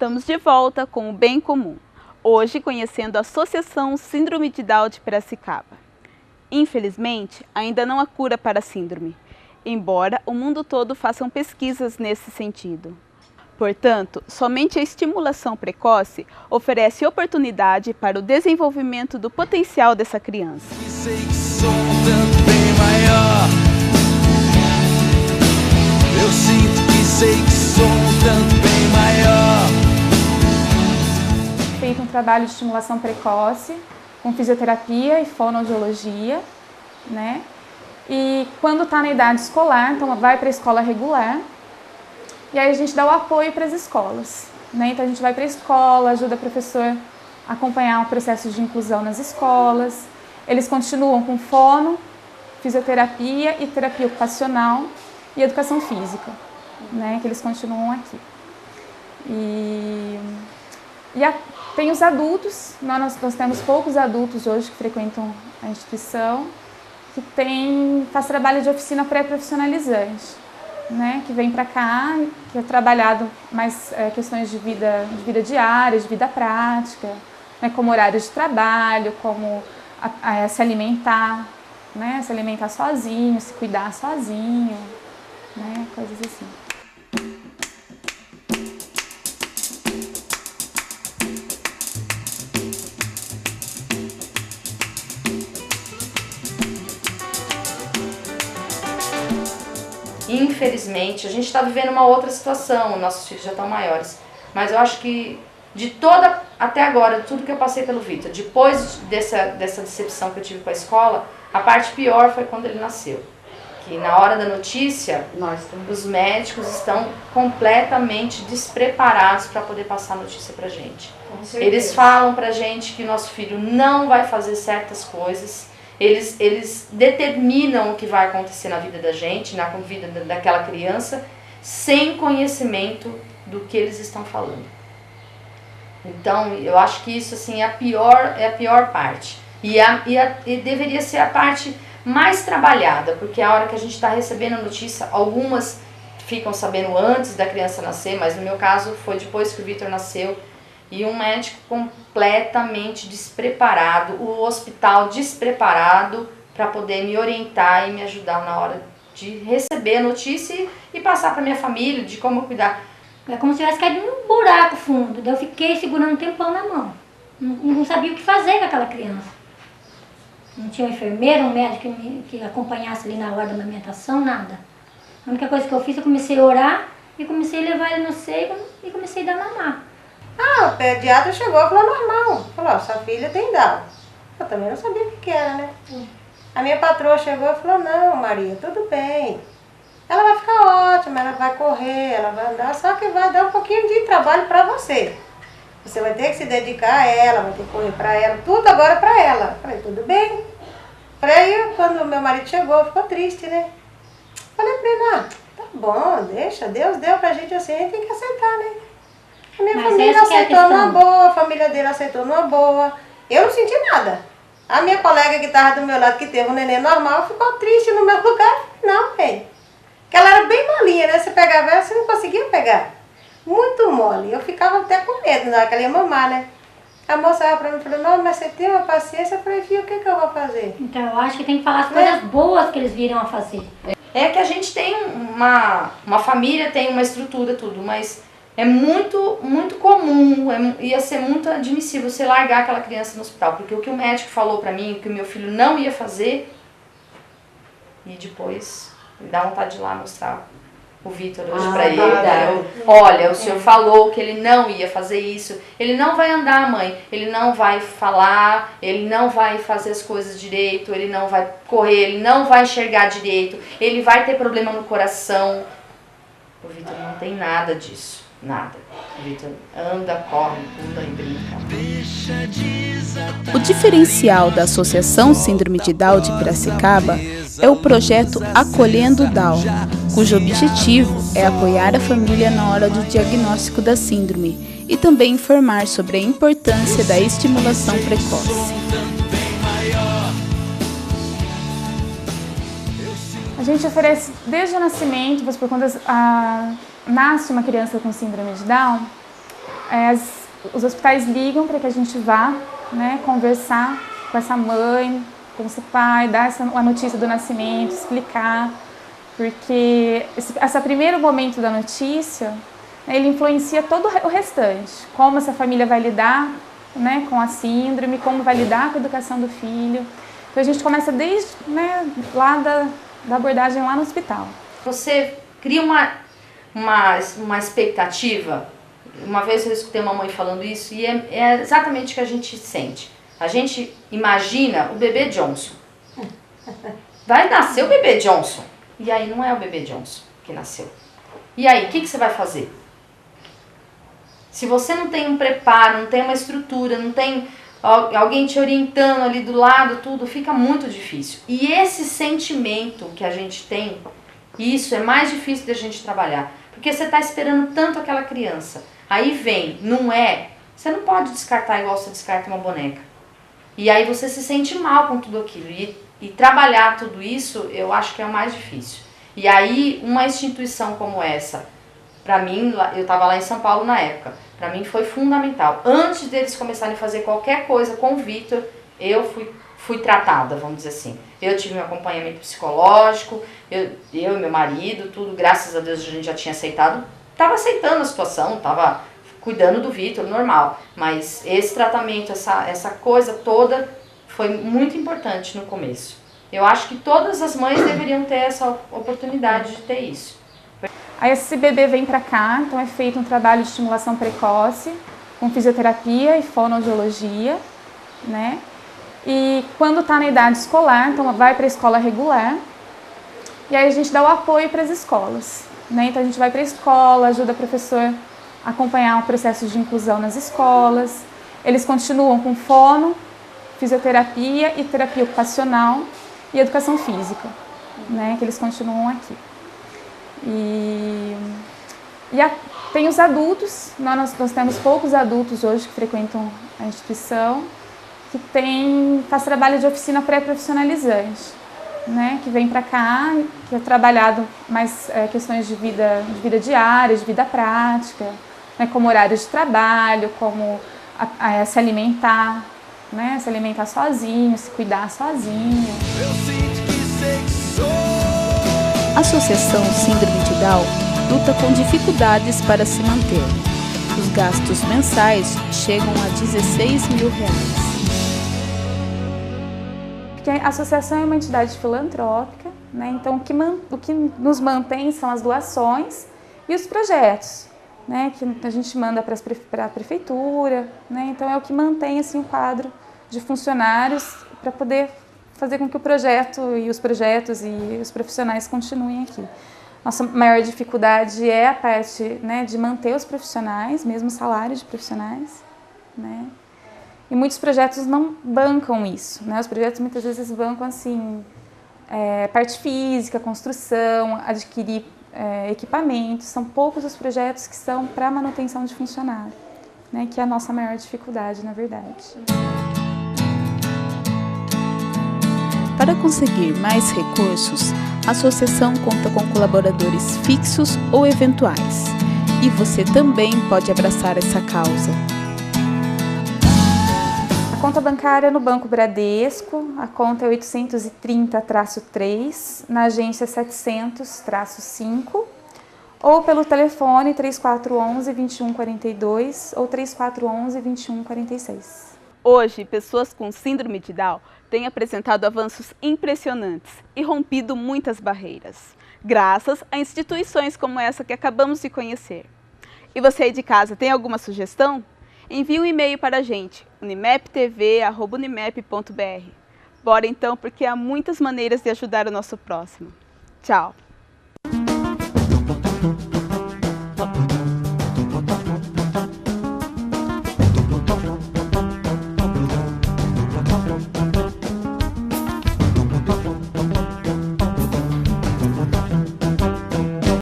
Estamos de volta com o Bem Comum, hoje conhecendo a Associação Síndrome de Down de Piracicaba. Infelizmente, ainda não há cura para a síndrome, embora o mundo todo façam pesquisas nesse sentido. Portanto, somente a estimulação precoce oferece oportunidade para o desenvolvimento do potencial dessa criança. Sei que sou um tanto bem maior. Eu sinto que sei que sou um tanto bem maior. Feito um trabalho de estimulação precoce com fisioterapia e fonoaudiologia, né? E quando está na idade escolar, então vai para a escola regular. E aí a gente dá o apoio para as escolas, né? Então a gente vai para a escola, ajuda o professor a acompanhar o processo de inclusão nas escolas. Eles continuam com fono, fisioterapia e terapia ocupacional e educação física, né? Que eles continuam aqui. Tem os adultos, nós temos poucos adultos hoje que frequentam a instituição, que faz trabalho de oficina pré-profissionalizante, né? Que vem para cá, que é trabalhado mais questões de vida diária, de vida prática, né? Como horário de trabalho, como se alimentar, né? Se alimentar sozinho, se cuidar sozinho, né? Coisas assim. Infelizmente, a gente está vivendo uma outra situação, nossos filhos já estão maiores, mas eu acho que de toda, até agora, tudo que eu passei pelo Vitor, depois dessa decepção que eu tive com a escola, a parte pior foi quando ele nasceu. Que na hora da notícia, os médicos estão completamente despreparados para poder passar a notícia pra gente. Eles falam pra gente que nosso filho não vai fazer certas coisas, eles determinam o que vai acontecer na vida da gente, na vida daquela criança, sem conhecimento do que eles estão falando. Então, eu acho que isso assim, é a pior parte. E deveria ser a parte mais trabalhada, porque a hora que a gente está recebendo a notícia, algumas ficam sabendo antes da criança nascer, mas no meu caso foi depois que o Vitor nasceu, e um médico completamente despreparado, o hospital despreparado para poder me orientar e me ajudar na hora de receber a notícia e passar para minha família de como cuidar. É como se tivesse caído num buraco fundo, daí eu fiquei segurando um tempão na mão, não sabia o que fazer com aquela criança. Não tinha um enfermeiro, um médico que acompanhasse ali na hora da amamentação, nada. A única coisa que eu fiz, eu comecei a orar e comecei a levar ele no seio e comecei a dar mamar. O pediatra chegou e falou normal. Falou, sua filha tem Down. Eu também não sabia o que era, né? A minha patroa chegou e falou, não, Maria, tudo bem. Ela vai ficar ótima, ela vai correr, ela vai andar, só que vai dar um pouquinho de trabalho pra você. Você vai ter que se dedicar a ela, vai ter que correr pra ela, tudo agora pra ela. Falei, tudo bem. Aí, quando meu marido chegou, ficou triste, né? Falei pra ele, tá bom, deixa, Deus deu pra gente assim, a gente tem que aceitar, né? A minha família aceitou numa boa, a família dele aceitou numa boa. Eu não senti nada. A minha colega que estava do meu lado, que teve um neném normal, ficou triste no meu lugar. Não, velho. Porque ela era bem molinha, né? Você pegava ela, você não conseguia pegar. Muito mole. Eu ficava até com medo na hora que ela ia mamar, né? A moça olhava pra mim e falou, não, mas você tem uma paciência. Eu falei, filho, o que eu vou fazer? Então eu acho que tem que falar as coisas boas que eles viram a fazer. É que a gente tem uma família, tem uma estrutura, tudo, mas é muito comum, ia ser muito admissível você largar aquela criança no hospital, porque o que o médico falou pra mim, que o meu filho não ia fazer, e depois me dá vontade de ir lá mostrar o Vitor hoje pra ele. Olha, o senhor falou que ele não ia fazer isso, ele não vai andar, mãe, ele não vai falar, ele não vai fazer as coisas direito, ele não vai correr, ele não vai enxergar direito, ele vai ter problema no coração. O Vitor não tem nada disso. Nada. O Vitor anda, corre, pula e brinca. O diferencial da Associação Síndrome de Down de Piracicaba é o projeto Acolhendo Down, cujo objetivo é apoiar a família na hora do diagnóstico da síndrome e também informar sobre a importância da estimulação precoce. A gente oferece desde o nascimento, por quando nasce uma criança com síndrome de Down, os hospitais ligam para que a gente vá, né, conversar com essa mãe, com esse pai, dar a notícia do nascimento, explicar, porque esse primeiro momento da notícia, né, ele influencia todo o restante, como essa família vai lidar, né, com a síndrome, como vai lidar com a educação do filho. Então a gente começa desde, né, lá da abordagem lá no hospital. Você cria uma expectativa. Uma vez eu escutei uma mãe falando isso e é exatamente o que a gente sente. A gente imagina o bebê Johnson. Vai nascer o bebê Johnson. E aí não é o bebê Johnson que nasceu. E aí, o que você vai fazer? Se você não tem um preparo, não tem uma estrutura, não tem alguém te orientando ali do lado, tudo, fica muito difícil. E esse sentimento que a gente tem, isso é mais difícil de a gente trabalhar. Porque você está esperando tanto aquela criança. Aí vem, não é, você não pode descartar igual você descarta uma boneca. E aí você se sente mal com tudo aquilo. E trabalhar tudo isso, eu acho que é o mais difícil. E aí, uma instituição como essa, para mim, eu estava lá em São Paulo na época, para mim foi fundamental. Antes deles começarem a fazer qualquer coisa com o Vitor, eu fui tratada, vamos dizer assim. Eu tive um acompanhamento psicológico, eu e meu marido, tudo, graças a Deus a gente já tinha aceitado, estava aceitando a situação, estava cuidando do Vitor, normal. Mas esse tratamento, essa coisa toda, foi muito importante no começo. Eu acho que todas as mães deveriam ter essa oportunidade de ter isso. Aí esse bebê vem para cá, então é feito um trabalho de estimulação precoce, com fisioterapia e fonoaudiologia, né? E quando está na idade escolar, então vai para a escola regular, e aí a gente dá o apoio para as escolas, né? Então a gente vai para a escola, ajuda o professor a acompanhar o processo de inclusão nas escolas, eles continuam com fono, fisioterapia e terapia ocupacional e educação física, né? Que eles continuam aqui. Tem os adultos, nós temos poucos adultos hoje que frequentam a instituição, que faz trabalho de oficina pré-profissionalizante, né? Que vem para cá, que é trabalhado mais questões de vida diária, de vida prática, né? Como horário de trabalho, como se alimentar, né? Se alimentar sozinho, se cuidar sozinho. Eu sinto que sei que sou. A Associação Síndrome de Down luta com dificuldades para se manter. Os gastos mensais chegam a R$16 mil. Porque a associação é uma entidade filantrópica, né? Então o que nos mantém são as doações e os projetos, né? Que a gente manda para a prefeitura, né? Então é o que mantém assim, o quadro de funcionários para poder fazer com que o projeto e os projetos e os profissionais continuem aqui. Nossa maior dificuldade é a parte, né, de manter os profissionais, mesmo o salário de profissionais, né? E muitos projetos não bancam isso, né? Os projetos muitas vezes bancam assim, parte física, construção, adquirir equipamentos. São poucos os projetos que são para manutenção de funcionário, né? Que é a nossa maior dificuldade, na verdade. Para conseguir mais recursos, a associação conta com colaboradores fixos ou eventuais. E você também pode abraçar essa causa. A conta bancária é no Banco Bradesco, a conta é 830-3, na agência 700-5, ou pelo telefone 3411-2142 ou 3411-2146. Hoje, pessoas com síndrome de Down têm apresentado avanços impressionantes e rompido muitas barreiras, graças a instituições como essa que acabamos de conhecer. E você aí de casa tem alguma sugestão? Envie um e-mail para a gente, unimaptv@unimap.br. Bora então, porque há muitas maneiras de ajudar o nosso próximo. Tchau!